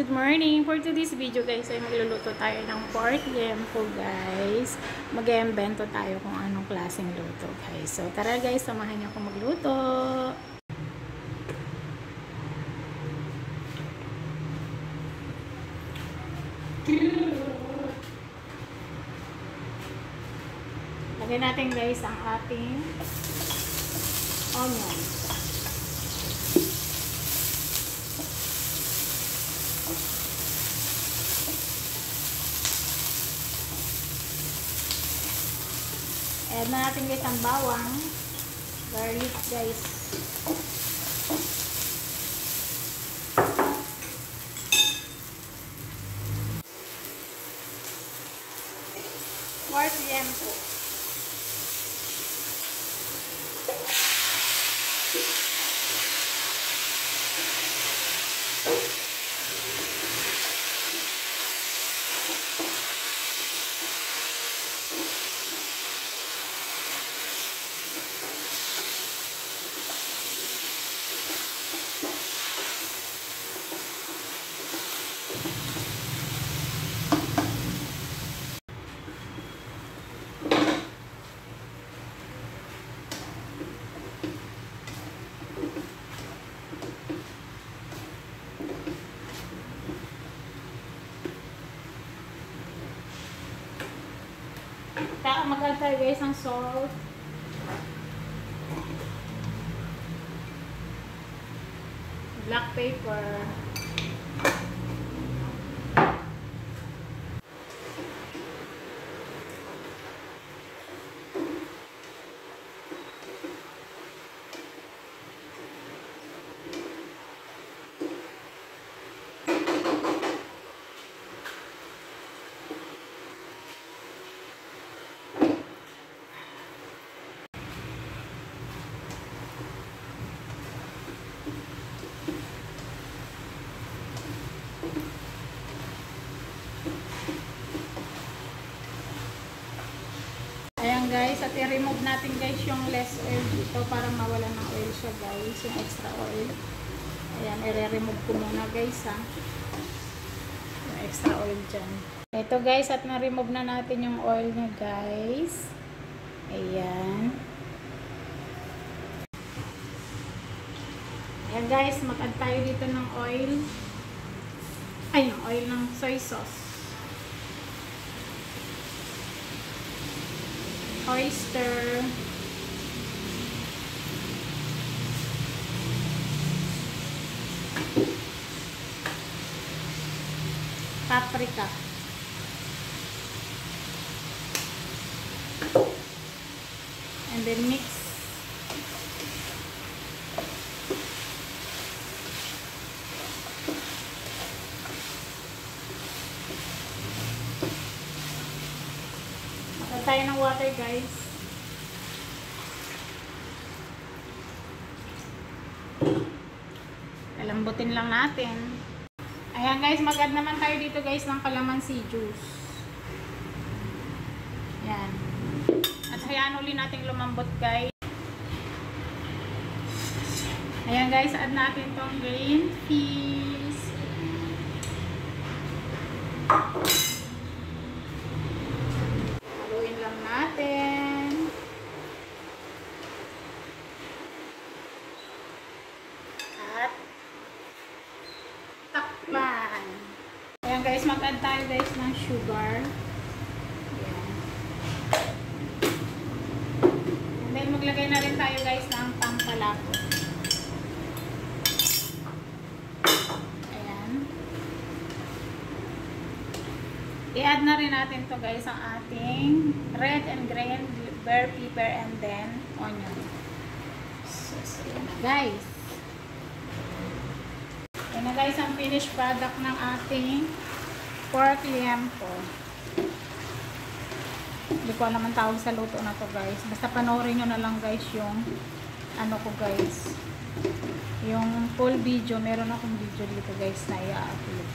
Good morning! For today's video guys ay magluluto tayo ng pork lempo guys. Mag-embento tayo kung anong klaseng luto guys. So tara guys, samahan niyo ako magluto. Lagyan natin guys ang ating onion. Add na natin guys ang bawang, garlic guys. Pork lempo. Mag-add tayo guys ng salt. Black pepper. Ayan guys, at i-remove natin guys yung less oil dito para mawala ng oil siya guys, yung extra oil. Ayan, i-remove ko muna guys ha, yung extra oil dyan. Ito guys, at na-remove na natin yung oil niya guys. Ayan. Ayan guys, mag-add tayo dito ng oil. Ay, yung oil ng soy sauce. Oyster, paprika, and then mix. Tayo ng water guys. Lambutin lang natin. Ayan guys, mag-add naman tayo dito guys ng calamansi juice. Ayan. At hayaan ulit natin lumambot guys. Ayan guys, add natin tong green peas. Natin. At takpan. Ayan guys, mag-add tayo guys ng sugar. Ayan. And then maglagay na rin tayo guys ng pampalako. Ayan. I-add na rin natin to guys ang ating red and green bell pepper and then onion. So, yan na guys. Yan na guys ang finished product ng ating pork lempo. Hindi ko naman tawag sa luto na to guys. Basta panoorin nyo na lang guys yung ano ko guys. Yung full video. Meron akong video dito guys na i-upload.